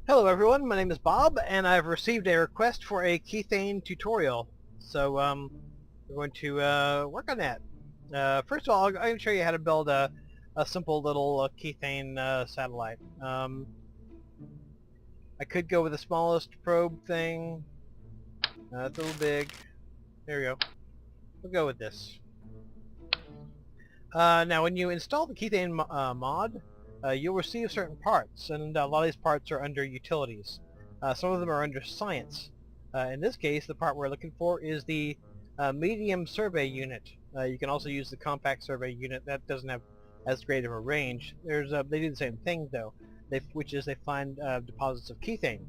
Hello everyone, my name is Bob, and I've received a request for a Kethane tutorial. So we're going to work on that. First of all, I'm going to show you how to build a simple little Kethane satellite. I could go with the smallest probe thing. It's a little big. There we go. We'll go with this. Now when you install the Kethane mod, you'll receive certain parts, and a lot of these parts are under utilities. Some of them are under science. In this case, the part we're looking for is the medium survey unit. You can also use the compact survey unit. That doesn't have as great of a range. They do the same thing though, which is they find deposits of kethane.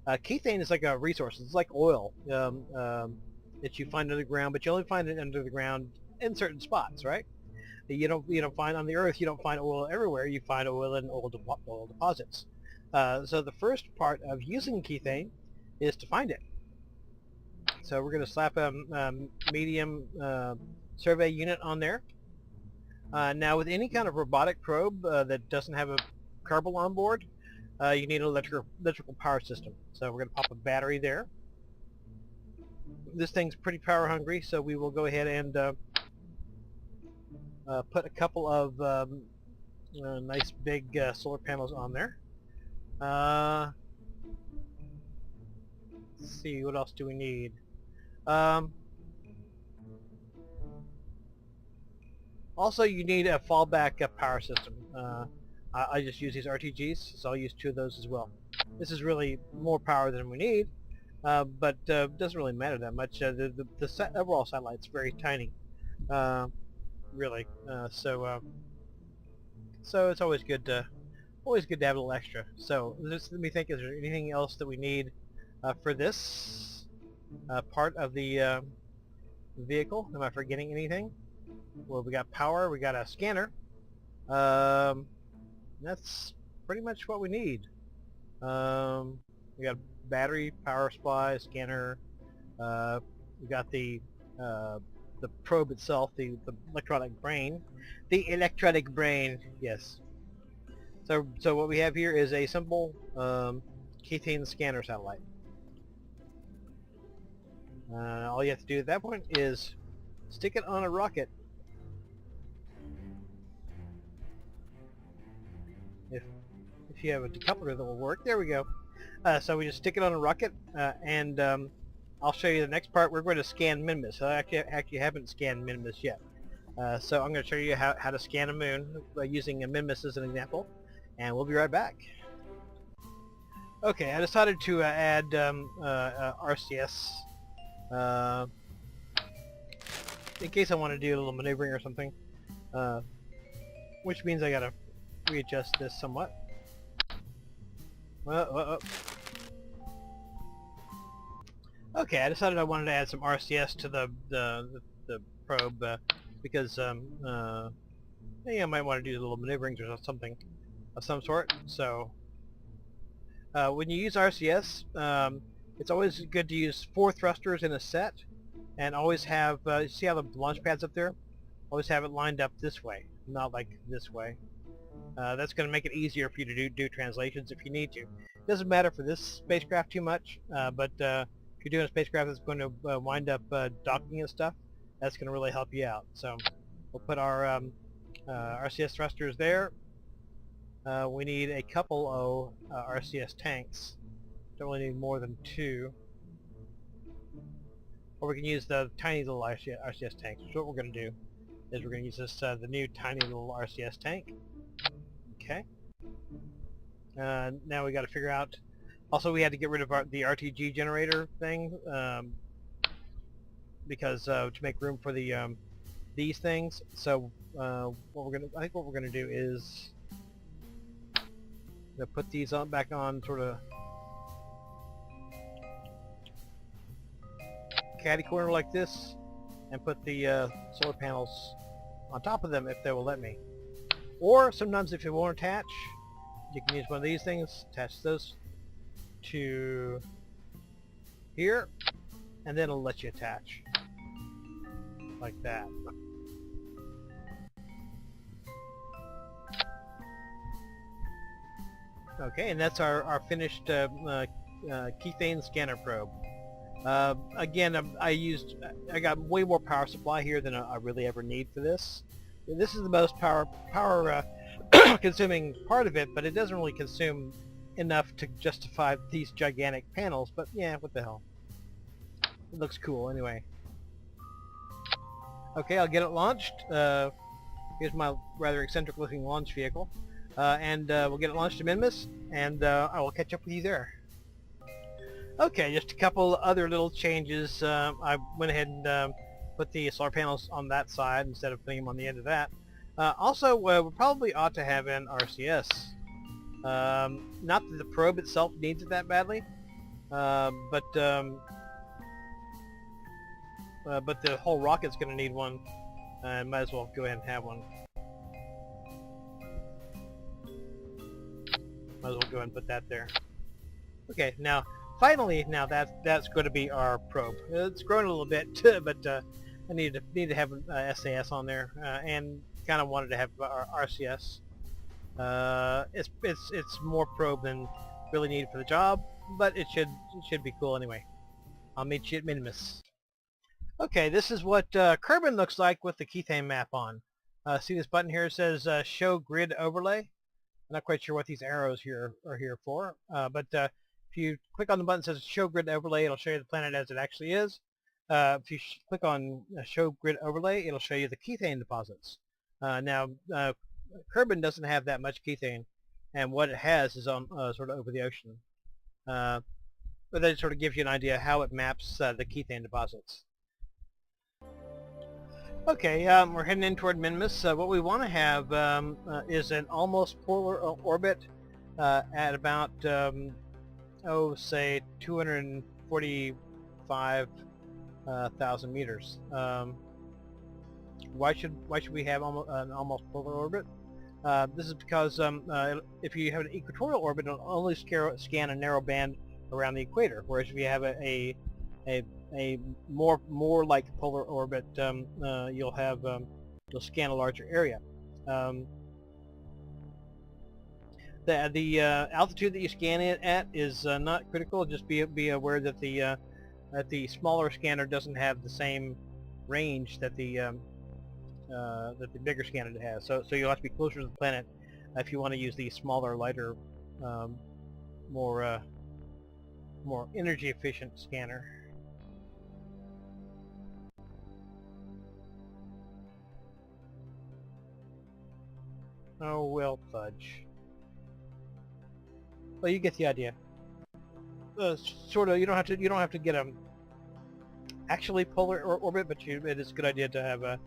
Kethane is like a resource. It's like oil that you find underground, but you only find it under the ground in certain spots, right? You don't find on the Earth. You don't find oil everywhere. You find oil in oil deposits. So the first part of using kethane is to find it. So we're going to slap a medium survey unit on there. Now with any kind of robotic probe that doesn't have a carbon on board, you need an electrical power system. So we're going to pop a battery there. This thing's pretty power hungry, so we will go ahead and put a couple of nice big solar panels on there. Let's see, what else do we need? Also, you need a fallback power system. I just use these RTGs, so I'll use 2 of those as well. This is really more power than we need, but doesn't really matter that much. The overall satellite's very tiny, really. So it's always good to have a little extra. So let me think. Is there anything else that we need for this part of the vehicle? Am I forgetting anything? Well, we got power. We got a scanner. That's pretty much what we need. We got battery, power supply, scanner. We got the probe itself, the electronic brain. The electronic brain, yes. So what we have here is a simple Kethane scanner satellite. All you have to do at that point is stick it on a rocket. If you have a decoupler that will work, there we go. So we just stick it on a rocket, and I'll show you the next part. We're going to scan Minmus. I actually haven't scanned Minmus yet. So I'm going to show you how to scan a moon by using a Minmus as an example, and we'll be right back. Okay, I decided to add RCS in case I want to do a little maneuvering or something, which means I gotta readjust this somewhat. Okay, I decided I wanted to add some RCS to the probe because I might want to do a little maneuverings or something of some sort. So when you use RCS, it's always good to use 4 thrusters in a set, and always have see how the launch pad's up there? Always have it lined up this way, not like this way. That's going to make it easier for you to do translations if you need to. It doesn't matter for this spacecraft too much, but if you're doing a spacecraft that's going to wind up docking and stuff, that's going to really help you out. So we'll put our RCS thrusters there. We need a couple of RCS tanks. Don't really need more than 2. Or we can use the tiny little RCS tanks. So what we're going to do is we're going to use this the new tiny little RCS tank. Okay. Now we got to figure out. Also, we had to get rid of the RTG generator thing because to make room for the these things. So I think what we're gonna do is put these back on sort of catty corner like this, and put the solar panels on top of them if they will let me. Or sometimes if you won't attach, you can use one of these things, attach those to here, and then it'll let you attach like that. Okay, and that's our finished Kethane scanner probe. Again, I got way more power supply here than I really ever need for this. This is the most power consuming part of it, but it doesn't really consume enough to justify these gigantic panels. But yeah, what the hell? It looks cool anyway. Okay, I'll get it launched. Here's my rather eccentric looking launch vehicle. And we'll get it launched to Minmus, and I will catch up with you there. Okay, just a couple other little changes. I went ahead and put the solar panels on that side instead of putting them on the end of that. Also, we probably ought to have an RCS. Not that the probe itself needs it that badly, but the whole rocket's going to need one, and might as well go ahead and have one. Might as well go ahead and put that there. Okay, now finally, that's going to be our probe. It's grown a little bit, but I need to have SAS on there, and kind of wanted to have our RCS. It's more probe than really needed for the job, but it should be cool anyway. I'll meet you at Minmus. Okay, this is what Kerbin looks like with the Kethane map on. See this button here? It says Show Grid Overlay. I'm not quite sure what these arrows here are here for, but if you click on the button that says Show Grid Overlay, it'll show you the planet as it actually is. If you click on Show Grid Overlay, it'll show you the Kethane deposits. Now, Kerbin doesn't have that much Kethane, and what it has is on sort of over the ocean. But that sort of gives you an idea how it maps the Kethane deposits. Okay, we're heading in toward Minmus. What we want to have is an almost polar orbit at about, say 245,000 meters. Why should we have an almost polar orbit? This is because if you have an equatorial orbit, it'll only scan a narrow band around the equator, whereas if you have a more like a polar orbit, you'll scan a larger area. The altitude that you scan it at is not critical. Just be aware that the smaller scanner doesn't have the same range that the bigger scanner has. So you'll have to be closer to the planet if you want to use the smaller, lighter, more energy efficient scanner. Oh well, fudge. Well, you get the idea. Sort of. You don't have to get a actually polar orbit, but it is a good idea to have a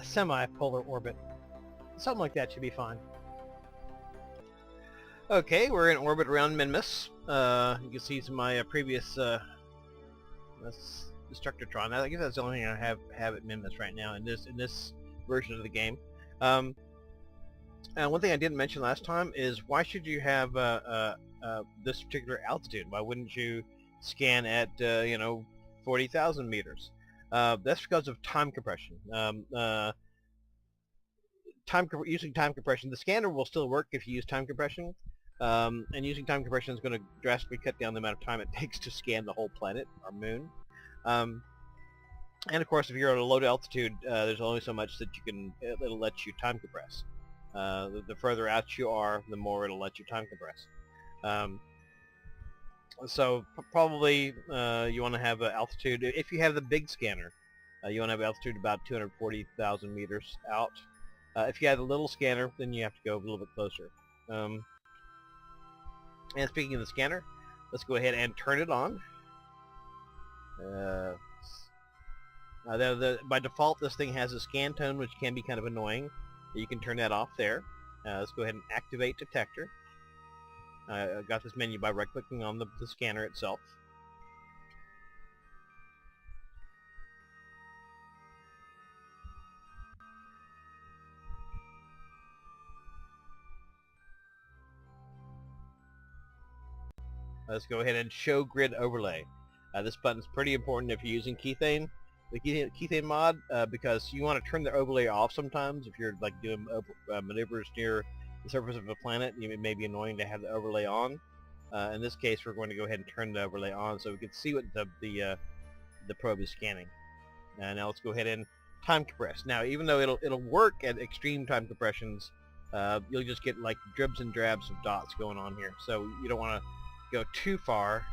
semi-polar orbit. Something like that should be fine. Okay, we're in orbit around Minmus. You can see some of my previous Destructotron. I guess that's the only thing I have at Minmus right now in this version of the game. And one thing I didn't mention last time is why should you have this particular altitude? Why wouldn't you scan at 40,000 meters? That's because of time compression. Using time compression, the scanner will still work if you use time compression, and using time compression is going to drastically cut down the amount of time it takes to scan the whole planet or moon. And of course, if you're at a low altitude, there's only so much that it'll let you time compress. The further out you are, the more it'll let you time compress. So probably you want to have an altitude, if you have the big scanner, you want to have altitude about 240,000 meters out. If you have a little scanner, then you have to go a little bit closer. And speaking of the scanner, let's go ahead and turn it on. By default, this thing has a scan tone, which can be kind of annoying. You can turn that off there. Let's go ahead and activate detector. I got this menu by right-clicking on the scanner itself. Let's go ahead and show grid overlay. This button is pretty important if you're using Kethane, the Kethane mod, because you want to turn the overlay off sometimes if you're like doing maneuvers near the surface of a planet, it may be annoying to have the overlay on. In this case, we're going to go ahead and turn the overlay on so we can see what the probe is scanning. Now let's go ahead and time compress. Now, even though it'll work at extreme time compressions, you'll just get like dribs and drabs of dots going on here. So you don't want to go too far.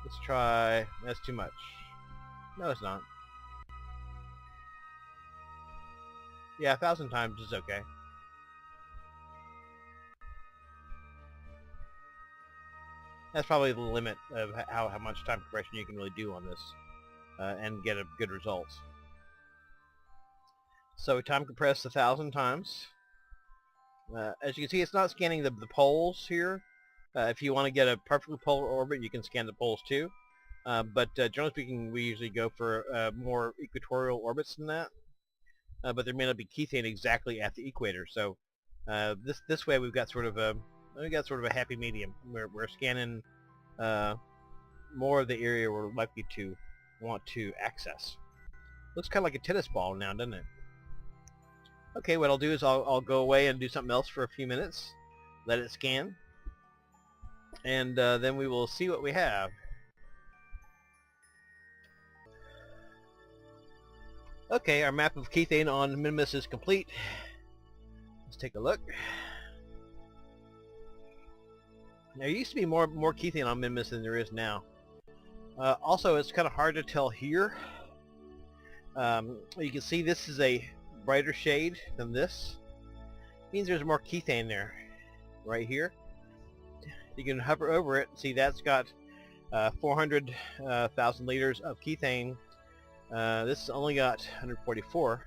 Let's try. That's too much. No, it's not. Yeah, 1,000 times is okay. That's probably the limit of how much time compression you can really do on this and get a good results. So we time compress 1,000 times. As you can see, it's not scanning the poles here. If you want to get a perfectly polar orbit, you can scan the poles too. But generally speaking, we usually go for more equatorial orbits than that. But there may not be Kethane exactly at the equator. So this way we've got sort of a happy medium. We're scanning more of the area we're likely to want to access. Looks kind of like a tennis ball now, doesn't it? Okay, what I'll do is I'll go away and do something else for a few minutes, let it scan, and then we will see what we have. Okay, our map of Kethane on Minmus is complete. Let's take a look. There used to be more Kethane on Minmus than there is now. Also, it's kind of hard to tell here. You can see this is a brighter shade than this. Means there's more Kethane there, right here. You can hover over it. See, that's got 400,000 liters of Kethane. This has only got 144.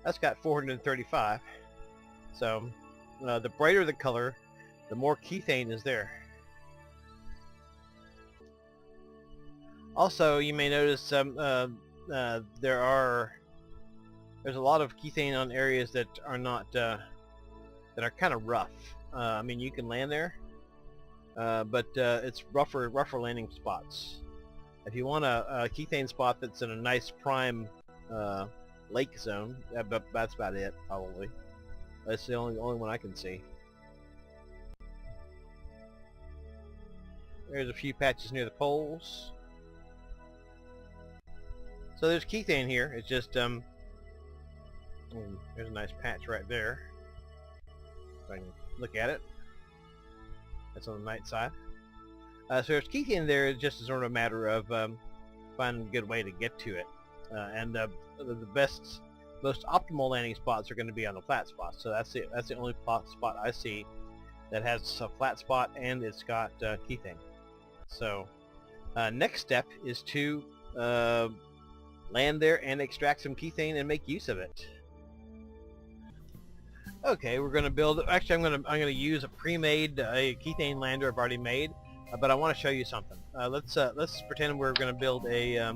That's got 435. So the brighter the color, the more Kethane is there. Also, you may notice there's a lot of Kethane on areas that are not that are kind of rough. I mean, you can land there, but it's rougher landing spots. If you want a Kethane spot that's in a nice prime lake zone, but that's about it probably. That's the only one I can see. There's a few patches near the poles. So there's Kethane here. It's just there's a nice patch right there. If I can look at it. That's on the night side. So there's Kethane there. It's just sort of a matter of finding a good way to get to it. And the best, most optimal landing spots are going to be on the flat spots. So that's it. That's the only spot I see that has a flat spot and it's got Kethane. So next step is to land there and extract some Kethane and make use of it. Okay, we're going to build. Actually, I'm going to use a pre-made Kethane lander I've already made, but I want to show you something. Let's pretend we're going to build a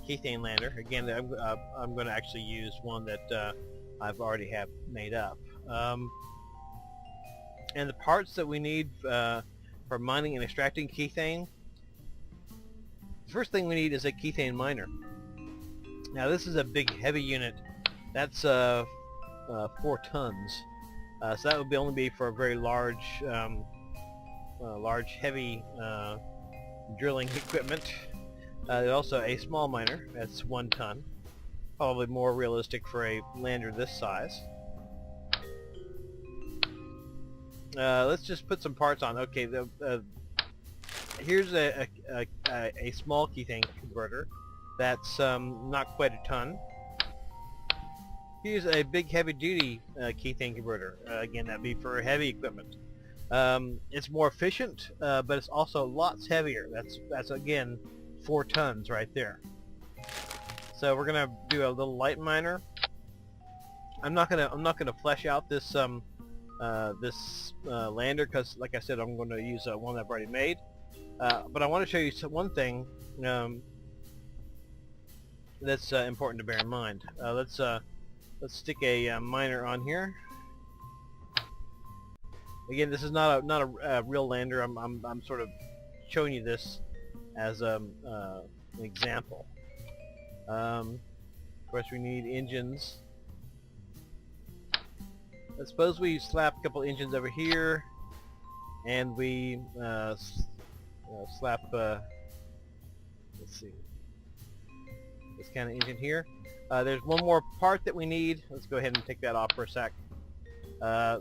Kethane lander. Again, I'm going to actually use one that I've already have made up. And the parts that we need for mining and extracting Kethane. The first thing we need is a Kethane miner. Now this is a big heavy unit. That's 4 tons. So that would only be for a very large heavy drilling equipment. There's also a small miner. That's 1 ton. Probably more realistic for a lander this size. Let's just put some parts on. Okay, here's a small Kethane converter. That's not quite a ton. Here's a big heavy-duty Kethane converter. Again, that'd be for heavy equipment. It's more efficient, but it's also lots heavier. That's again 4 tons right there. So we're gonna do a little light miner. I'm not gonna flesh out this lander because, like I said, I'm going to use one I've already made. But I want to show you one thing that's important to bear in mind. Let's stick a miner on here. Again, this is not a real lander. I'm sort of showing you this as an example. course, we need engines. I suppose we slap a couple engines over here, and we slap, let's see, this kind of engine here. There's one more part that we need. Let's go ahead and take that off for a sec,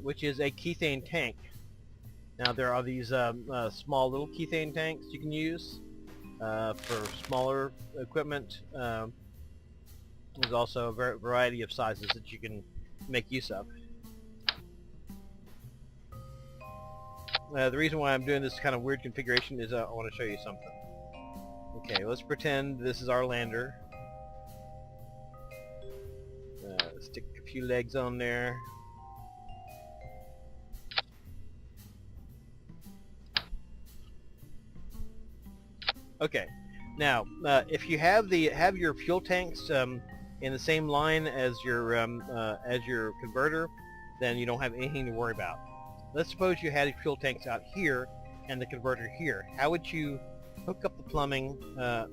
which is a kethane tank. Now there are these small little kethane tanks you can use for smaller equipment. There's also a variety of sizes that you can make use of. The reason why I'm doing this kind of weird configuration is I want to show you something. Okay, let's pretend this is our lander. Stick a few legs on there. Okay, now if you have your fuel tanks in the same line as your converter, then you don't have anything to worry about. Let's suppose you had fuel tanks out here and the converter here. How would you hook up the plumbing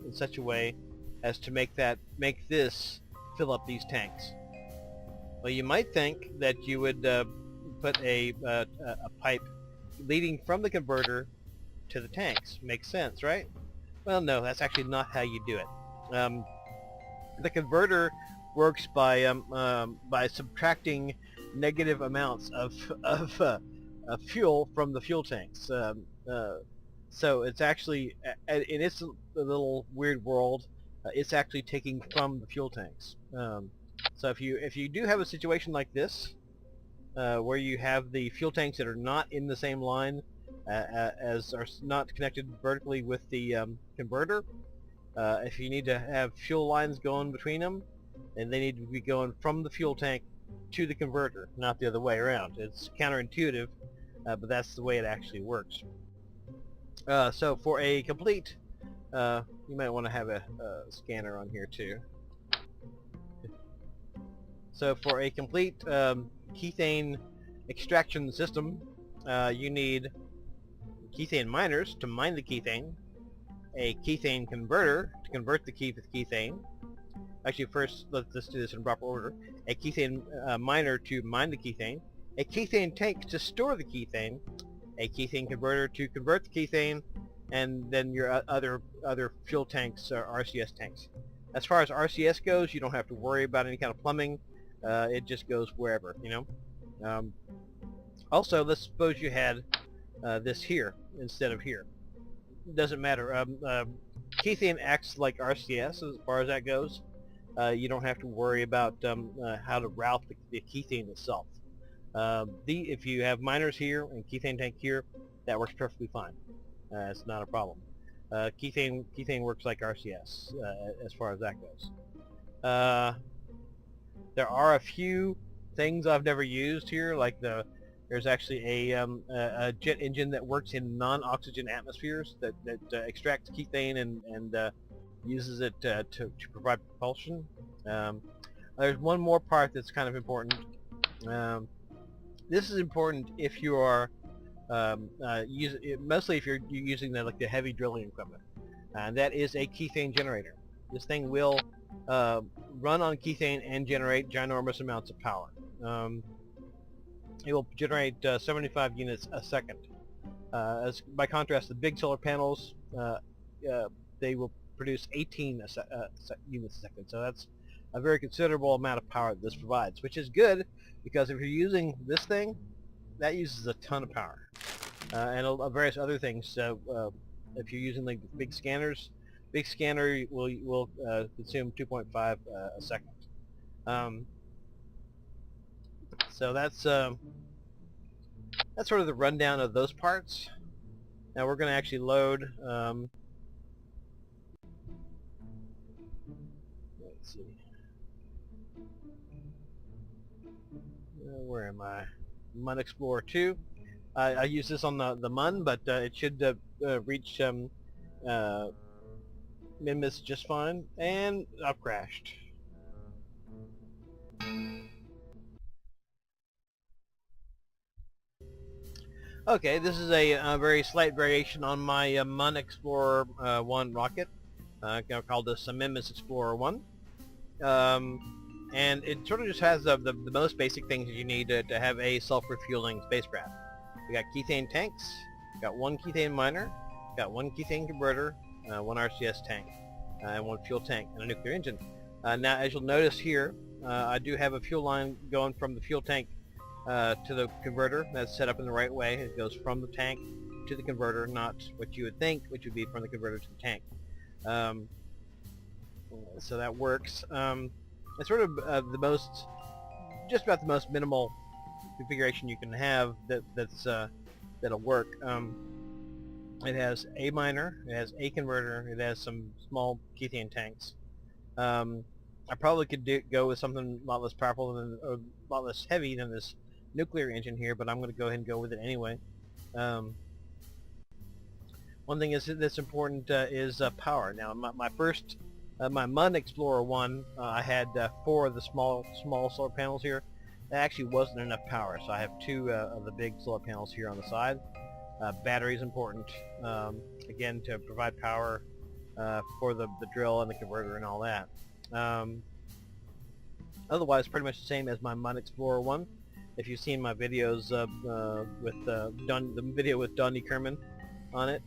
in such a way as to make this fill up these tanks? Well, you might think that you would put a pipe leading from the converter to the tanks. Makes sense, right? Well, no, that's actually not how you do it. The converter works by subtracting negative amounts of fuel from the fuel tanks. So it's actually, in its little weird world, it's actually taking from the fuel tanks. So if you do have a situation like this, where you have the fuel tanks that are not in the same line, as are not connected vertically with the converter, if you need to have fuel lines going between them, and they need to be going from the fuel tank to the converter, not the other way around. It's counterintuitive, but that's the way it actually works. So for a complete, you might want to have a scanner on here too. So for a complete kethane extraction system, you need kethane miners to mine the kethane, a kethane converter to convert the kethane. Actually, first let's do this in proper order. A kethane miner to mine the kethane, a kethane tank to store the kethane, a kethane converter to convert the kethane, and then your other fuel tanks are RCS tanks. As far as RCS goes, you don't have to worry about any kind of plumbing. It just goes wherever, you know. Also, let's suppose you had this here instead of here. It doesn't matter. Kethane acts like RCS as far as that goes. You don't have to worry about how to route the kethane itself. If you have miners here and kethane tank here, that works perfectly fine. It's not a problem. Kethane works like RCS as far as that goes. There are a few things I've never used here, like there's actually a jet engine that works in non-oxygen atmospheres that extracts kethane and uses it to provide propulsion. There's one more part that's kind of important. This is important if you are mostly if you're using the heavy drilling equipment, and that is a kethane generator. This thing will run on kethane and generate ginormous amounts of power. It will generate 75 units a second. By contrast, the big solar panels, they will produce 18 units a second. So that's a very considerable amount of power that this provides, which is good because if you're using this thing, that uses a ton of power, and various other things. So if you're using like big scanners, big scanner will consume 2.5 a second. So that's sort of the rundown of those parts. Now we're going to actually load. Let's see. Where am I? Mun Explorer 2. I use this on the Mun, but it should reach Minmus just fine. And I've crashed. Okay, this is a very slight variation on my Mun Explorer 1 rocket. I'll call this a Minmus Explorer 1. and it sort of just has the most basic things that you need to have a self-refueling spacecraft. We got kethane tanks, got one kethane miner, got one kethane converter, one RCS tank, and one fuel tank, and a nuclear engine. Now, as you'll notice here, I do have a fuel line going from the fuel tank to the converter. That's set up in the right way. It goes from the tank to the converter, not what you would think, which would be from the converter to the tank. So that works. It's sort of just about the most minimal configuration you can have that'll work. It has a miner, it has a converter, it has some small kethane tanks. I probably could go with something a lot less powerful or a lot less heavy than this nuclear engine here, but I'm going to go ahead and go with it anyway. One thing that's important is power. Now, my first, my Mun Explorer 1, I had 4 of the small solar panels here. That actually wasn't enough power, so I have 2 of the big solar panels here on the side. Battery is important, again, to provide power for the drill and the converter and all that. Otherwise, pretty much the same as my Mun Explorer 1. If you've seen my videos with the video with Donnie Kerman on it,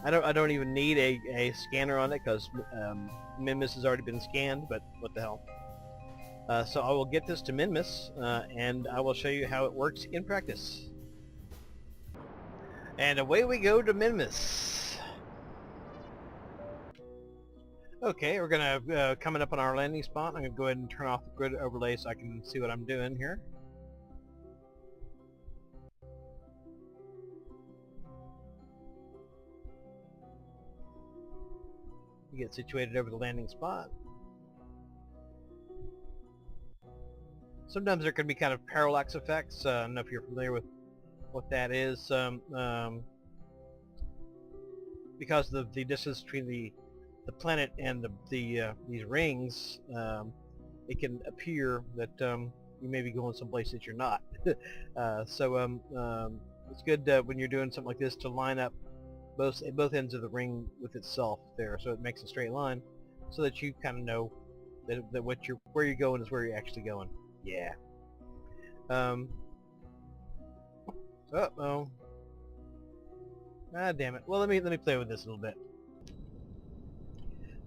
I don't even need a scanner on it because Minmus has already been scanned, but what the hell. So I will get this to Minmus, and I will show you how it works in practice. And away we go to Minmus. Okay, we're gonna coming up on our landing spot. I'm gonna go ahead and turn off the grid overlay so I can see what I'm doing here. You get situated over the landing spot. Sometimes there can be kind of parallax effects. I don't know if you're familiar with what that is. Because of the distance between the planet and these rings, it can appear that you may be going someplace that you're not. So it's good when you're doing something like this to line up both ends of the ring with itself there, so it makes a straight line, so that you kind of know that where you're going is where you're actually going. Yeah. Uh-oh. Ah, damn it. Well, let me play with this a little bit.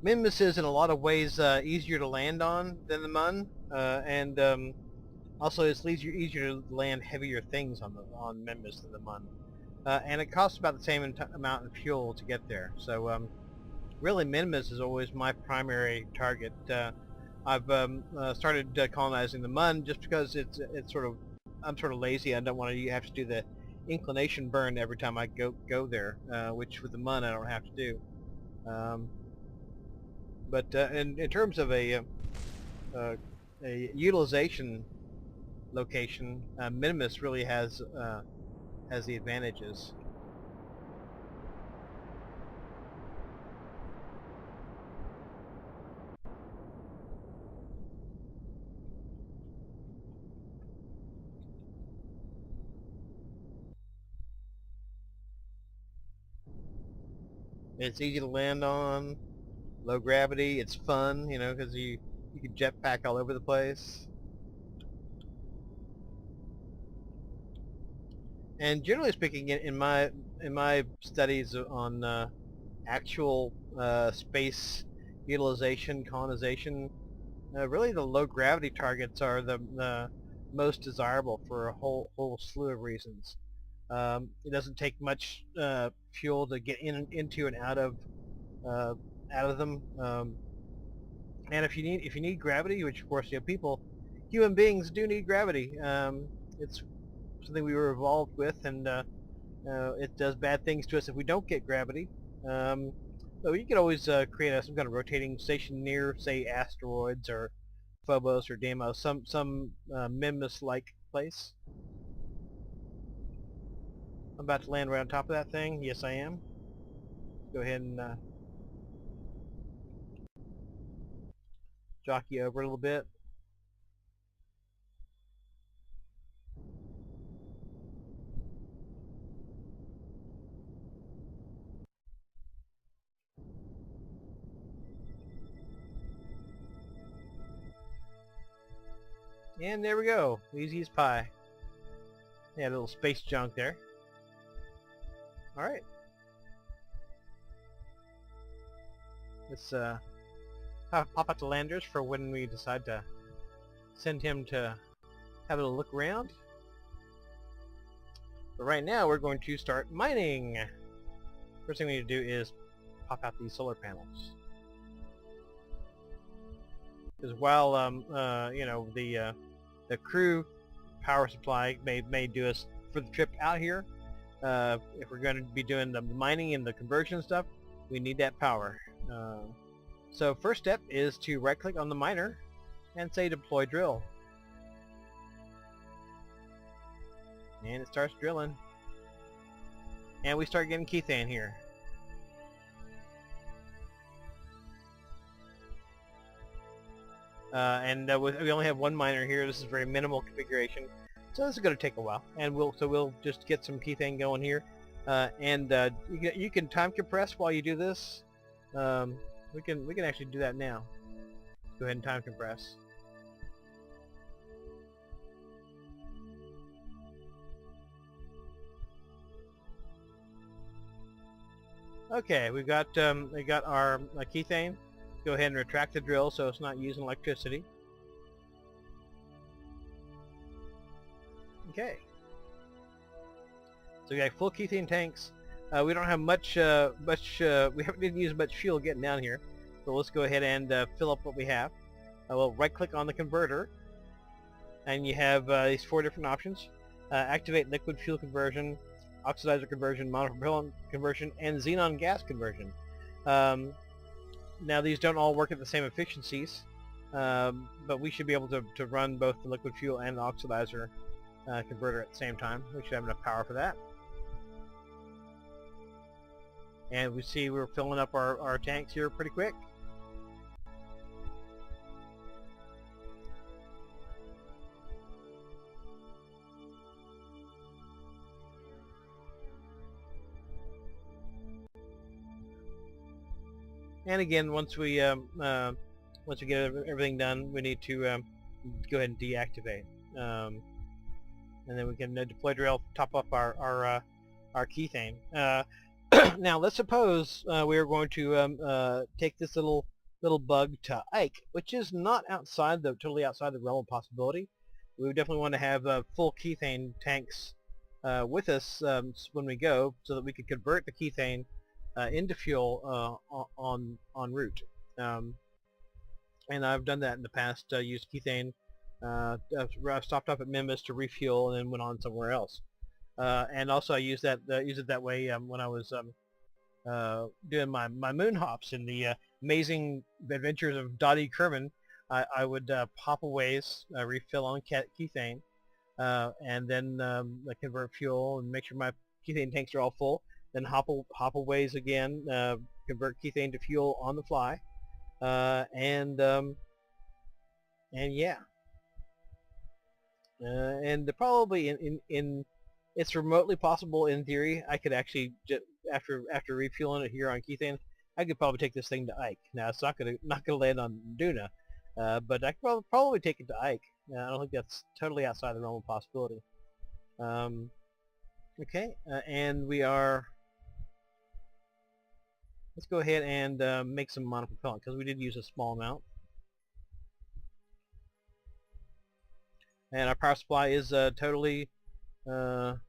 Minmus is in a lot of ways easier to land on than the Mun, and also it's easier to land heavier things on Minmus than the Mun, and it costs about the same amount of fuel to get there. So really, Minmus is always my primary target. I've started colonizing the Mun just because I'm sort of lazy. I don't want to have to do the inclination burn every time I go there, which with the Mun I don't have to do. But in terms of a utilization location, Minmus really has the advantages. It's easy to land on, low gravity. It's fun, you know, because you can jetpack all over the place. And generally speaking, in my studies on actual space utilization, colonization, really the low gravity targets are the most desirable for a whole slew of reasons. It doesn't take much fuel to get into and out of them, and if you need gravity, which of course human beings do need gravity. It's something we were evolved with, and it does bad things to us if we don't get gravity. So you could always create some kind of rotating station near, say, asteroids or Phobos or Deimos, some Minmus-like place. I'm about to land right on top of that thing. Yes, I am. Go ahead and jockey over a little bit. And there we go. Easy as pie. Yeah, a little space junk there. Alright. Let's pop out the landers for when we decide to send him to have a look around. But right now we're going to start mining. First thing we need to do is pop out these solar panels. Because while you know, the crew power supply may do us for the trip out here, if we're going to be doing the mining and the conversion stuff, we need that power. So first step is to right click on the miner and say deploy drill. And it starts drilling. And we start getting kethane here. We only have one miner here. This is very minimal configuration, so this is going to take a while. And we'll just get some kethane going here, you can time compress while you do this. We can actually do that now. Go ahead and time compress. Okay, we got our kethane. Go ahead and retract the drill so it's not using electricity. Okay. So we got full kethane tanks. We don't have much, we didn't use much fuel getting down here. So let's go ahead and fill up what we have. We'll right click on the converter. And you have these 4 different options. Activate liquid fuel conversion, oxidizer conversion, monopropellant conversion, and xenon gas conversion. Now these don't all work at the same efficiencies, but we should be able to run both the liquid fuel and the oxidizer converter at the same time. We should have enough power for that. And we see we're filling up our tanks here pretty quick. And again, once we get everything done, we need to go ahead and deactivate, and then we can deploy drill, top up our kethane. Now let's suppose we are going to take this little bug to Ike, which is not totally outside the realm of possibility. We would definitely want to have full kethane tanks with us when we go, so that we could convert the kethane into fuel en route. And I've done that in the past. Used kethane. I've stopped off at Minmus to refuel and then went on somewhere else. And also I use it that way when I was doing my moon hops in the amazing adventures of Dani-Sang. I would hop a ways, refill on kethane, and then convert fuel and make sure my kethane tanks are all full. Then hop a ways again, convert kethane to fuel on the fly, and yeah, and probably in it's remotely possible in theory. I could actually after refueling it here on kethane, I could probably take this thing to Ike. Now it's not gonna land on Duna, but I could probably take it to Ike. I don't think that's totally outside the realm of possibility. Okay, and we are. Let's go ahead and make some monopropellant, because we did use a small amount. And our power supply is totally deactivate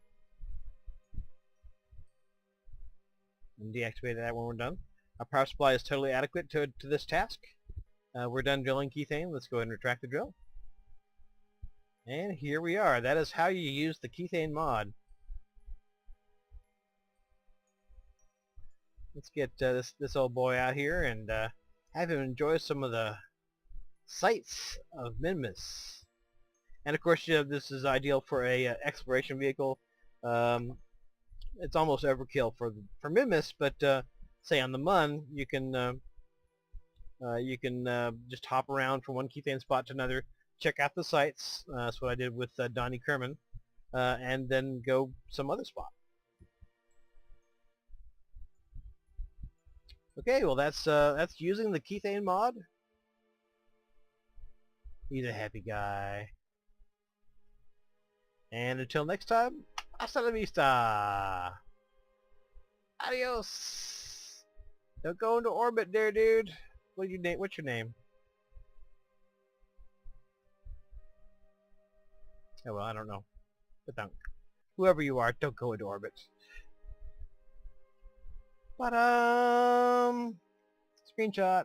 that when we're done. Our power supply is totally adequate to this task. We're done drilling kethane. Let's go ahead and retract the drill. And here we are. That is how you use the Kethane mod. Let's get this old boy out here and have him enjoy some of the sights of Minmus. And of course, this is ideal for a exploration vehicle. It's almost overkill for Minmus, but say on the Mun, you can just hop around from one kethane spot to another, check out the sights. That's what I did with Dani-Sang, and then go some other spot. Okay, well that's using the Kethane mod. He's a happy guy. And until next time, hasta la vista. Adios. Don't go into orbit there, dude. What's your name? Oh, well, I don't know. But don't. Whoever you are, don't go into orbit. But, screenshot.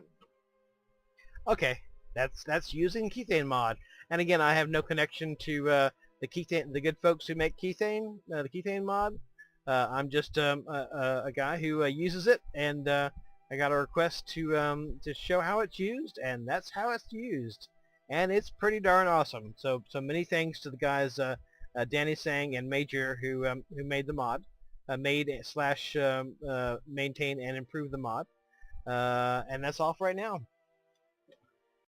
Okay, that's using Kethane Mod. And again, I have no connection to the good folks who make Kethane, the Kethane Mod. I'm just a guy who uses it, and I got a request to show how it's used, and that's how it's used, and it's pretty darn awesome. So many thanks to the guys Dani-Sang and Majiir who made the mod, made / maintain and improve the mod, and that's all for right now.